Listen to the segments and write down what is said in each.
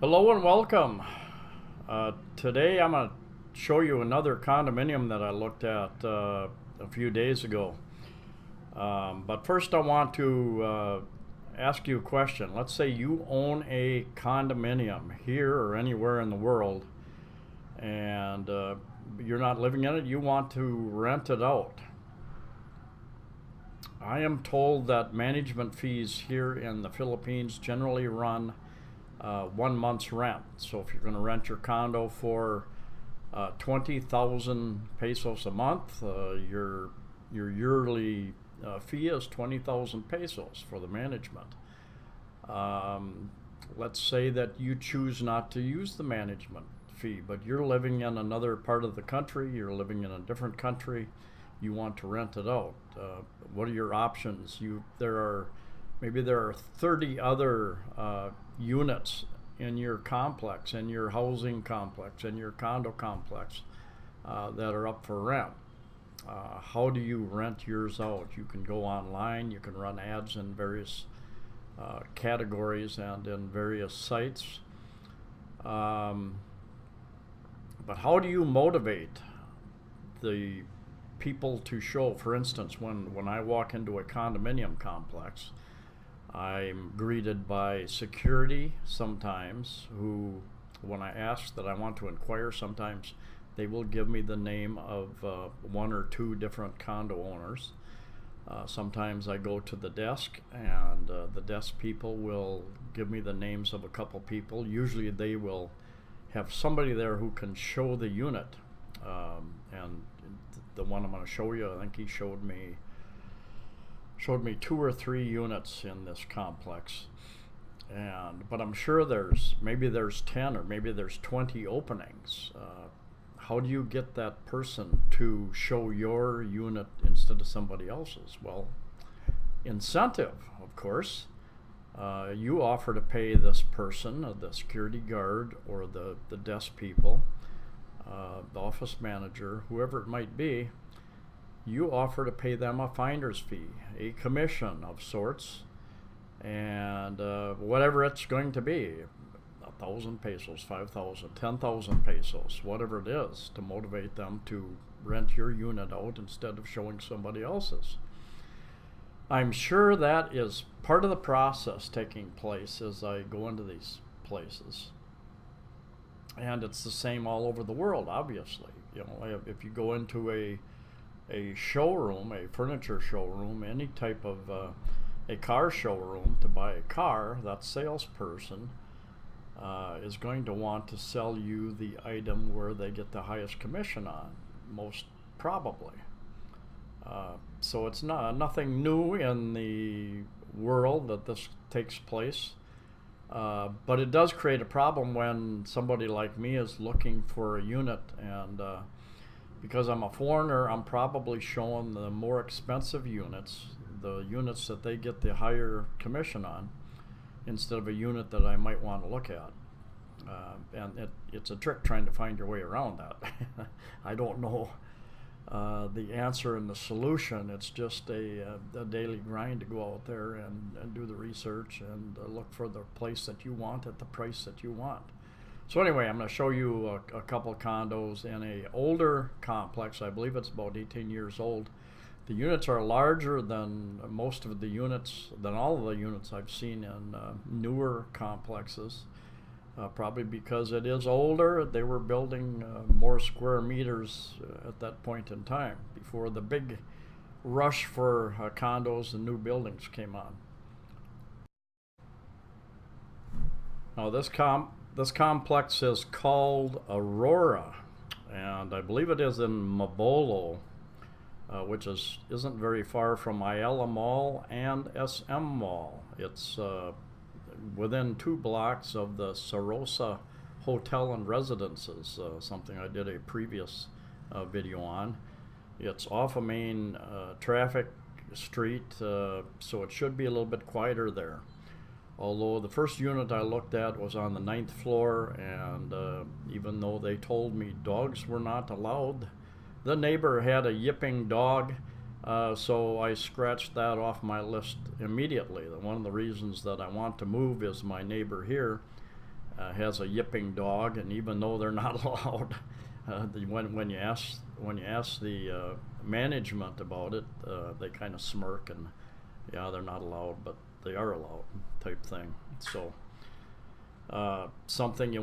Hello and welcome. Today I'm going to show you another condominium that I looked at a few days ago. But first I want to ask you a question. Let's say you own a condominium here or anywhere in the world and you're not living in it, you want to rent it out. I am told that management fees here in the Philippines generally run 1 month's rent. So if you're going to rent your condo for 20,000 pesos a month, your yearly fee is 20,000 pesos for the management. Let's say that you choose not to use the management fee, but you're living in another part of the country, you're living in a different country, you want to rent it out. What are your options? Maybe there are 30 other units in your complex, in your housing complex, in your condo complex that are up for rent. How do you rent yours out? You can go online, you can run ads in various categories and in various sites. But how do you motivate the people to show? For instance, when I walk into a condominium complex, I'm greeted by security sometimes who, when I ask that I want to inquire, sometimes they will give me the name of one or two different condo owners. Sometimes I go to the desk and the desk people will give me the names of a couple people. Usually they will have somebody there who can show the unit. And the one I'm going to show you, I think he showed me 2 or 3 units in this complex, but I'm sure maybe there's 10 or maybe there's 20 openings. How do you get that person to show your unit instead of somebody else's? Well, incentive, of course. You offer to pay this person, the security guard or the desk people, the office manager, whoever it might be. You offer to pay them a finder's fee, a commission of sorts, and whatever it's going to be, 1,000 pesos, 5,000, 10,000 pesos, whatever it is, to motivate them to rent your unit out instead of showing somebody else's. I'm sure that is part of the process taking place as I go into these places. And it's the same all over the world, obviously. You know, if you go into a showroom, a furniture showroom, any type of a car showroom to buy a car, that salesperson is going to want to sell you the item where they get the highest commission on, most probably. So it's nothing new in the world that this takes place. But it does create a problem when somebody like me is looking for a unit, and because I'm a foreigner, I'm probably showing the more expensive units, the units that they get the higher commission on, instead of a unit that I might want to look at. And it's a trick trying to find your way around that. I don't know the answer and the solution. It's just a daily grind to go out there and do the research and look for the place that you want at the price that you want. So anyway, I'm going to show you a couple condos in a older complex. I believe it's about 18 years old. The units are larger than most of the units, than all of the units I've seen in newer complexes. Probably because it is older. They were building more square meters at that point in time, before the big rush for condos and new buildings came on. Now this complex is called Aurora, and I believe it is in Mabolo, which isn't very far from Ayala Mall and SM Mall. It's within 2 blocks of the Sarosa Hotel and Residences, something I did a previous video on. It's off a main traffic street, so it should be a little bit quieter there. Although the first unit I looked at was on the 9th floor, and even though they told me dogs were not allowed, the neighbor had a yipping dog, so I scratched that off my list immediately. One of the reasons that I want to move is my neighbor here has a yipping dog, and even though they're not allowed, when you ask the management about it, they kind of smirk and yeah, they're not allowed, but they are allowed, type thing. So something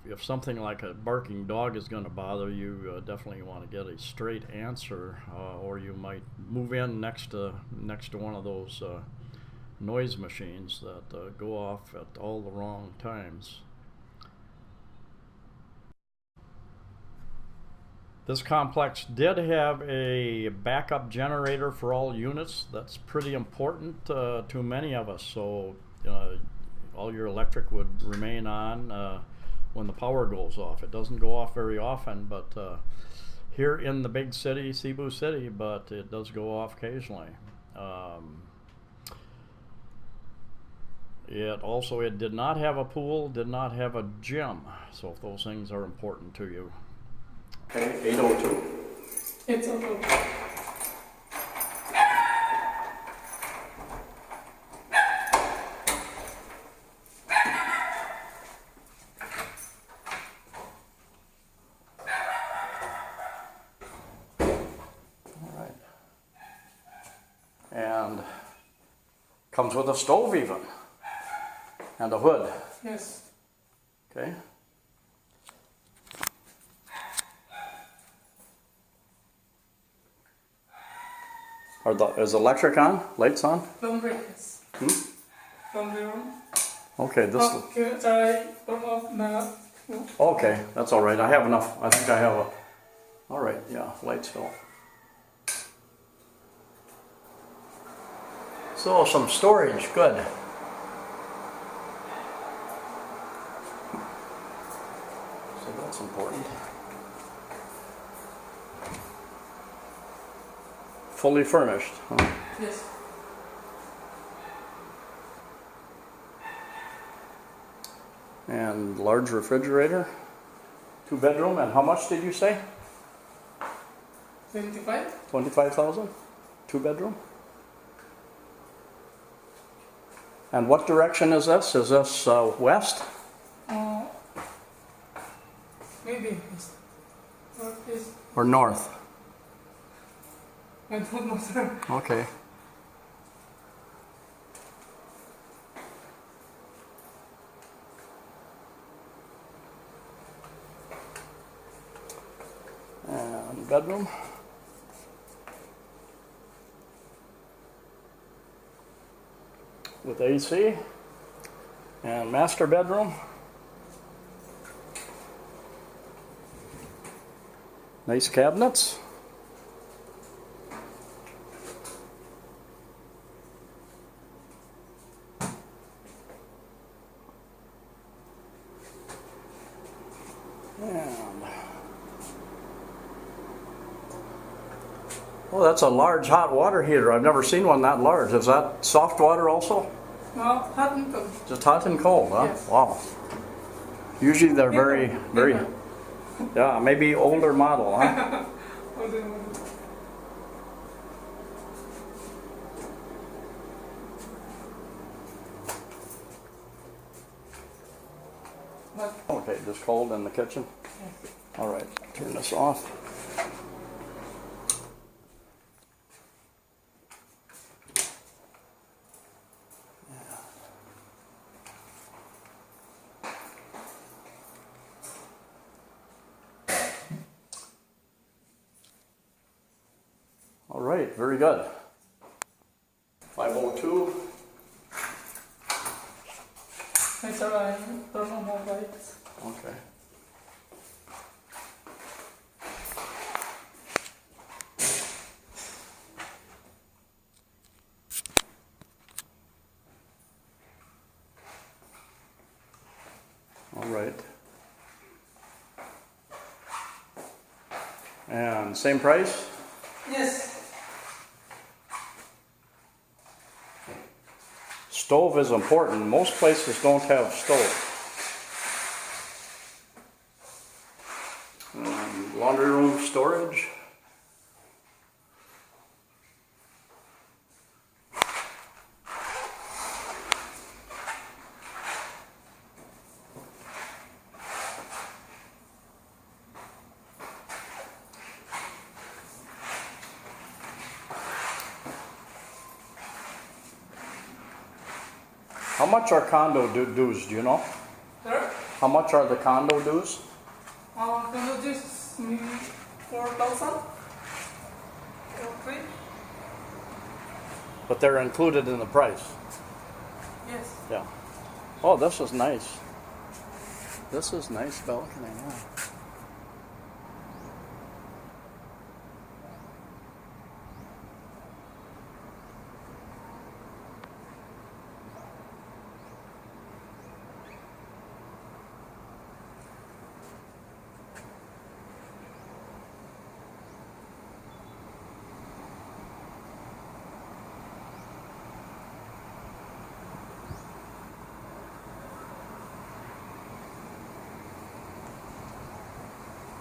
if something like a barking dog is going to bother you, definitely want to get a straight answer, or you might move in next to one of those noise machines that go off at all the wrong times. This complex did have a backup generator for all units. That's pretty important to many of us. So all your electric would remain on when the power goes off. It doesn't go off very often, but here in the big city, Cebu City, but it does go off occasionally. It did not have a pool, did not have a gym. So if those things are important to you. Okay, 802. It's okay. All right. And comes with a stove even. And a hood. Yes. Okay. Is electric on? Lights on? Laundry, yes. Laundry room. Okay, this. Okay, sorry. Turn off now. Okay, that's all right. I have enough. I think I have a. All right, yeah, lights still. So some storage, good. So that's important. Fully furnished, huh? Yes. And large refrigerator. 2-bedroom, and how much did you say? 25. 25,000? 2-bedroom? And what direction is this? Is this west? Maybe. North. Or north? I don't know, sir. Okay. And bedroom. With AC. And master bedroom. Nice cabinets. Oh, that's a large hot water heater. I've never seen one that large. Is that soft water also? No, hot and cold. Just hot and cold, huh? Yes. Wow. Usually they're very, yeah, maybe older model, huh? Okay, just cold in the kitchen? Yes. All right, turn this off. All right, very good. 502. It's alright. Turn on more lights. Okay. All right. And same price? Yes. Stove is important. Most places don't have stove. Laundry room storage. How much are condo dues, do you know? Sir? How much are the condo dues? Condo dues maybe 4,000 or 3. But they're included in the price. Yes. Yeah. Oh, this is nice. This is nice balcony, yeah.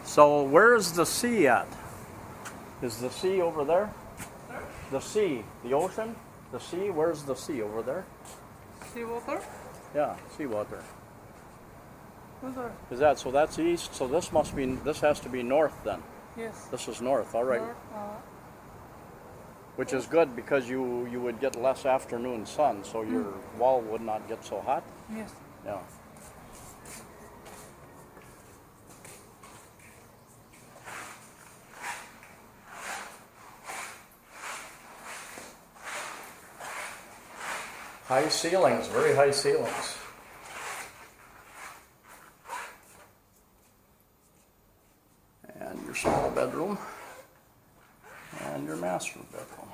So where's the sea at? Is the sea over there? Sir? The sea, the ocean, the sea, where's the sea over there? Seawater? Yeah, seawater. Sir? Is that, so that's east, so this must be, this has to be north then. Yes. This is north, all right. North, Which is good because you would get less afternoon sun, so your wall would not get so hot. yes. Yeah. High ceilings, very high ceilings. And your small bedroom. And your master bedroom.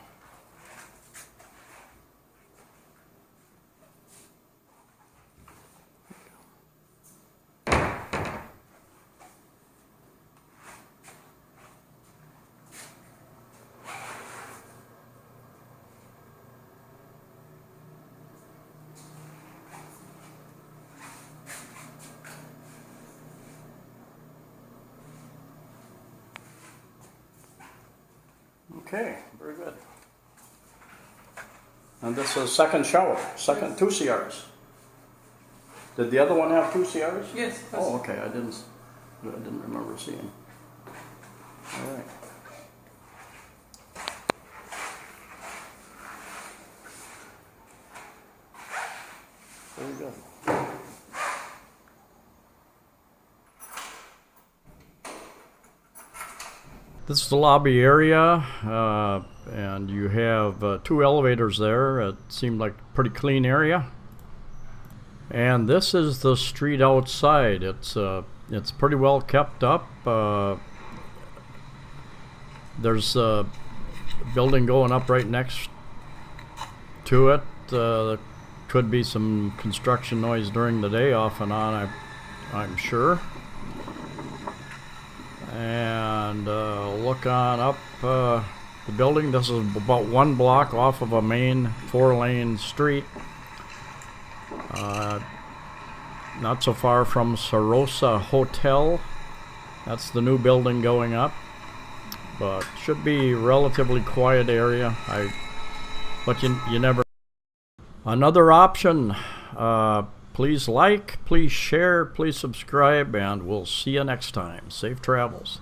Okay, very good. And this is second shower, second, 2 CRs. Did the other one have 2 CRs? Yes. Oh, okay, I didn't remember seeing. All right. Very good. This is the lobby area, and you have 2 elevators there. It seemed like a pretty clean area. And this is the street outside. It's pretty well kept up. There's a building going up right next to it. There could be some construction noise during the day, off and on, I'm sure. And look on up the building. This is about 1 block off of a main 4-lane street. Not so far from Sarosa Hotel. That's the new building going up. But should be relatively quiet area. But you never. Another option. Please like, please share, please subscribe, and we'll see you next time. Safe travels.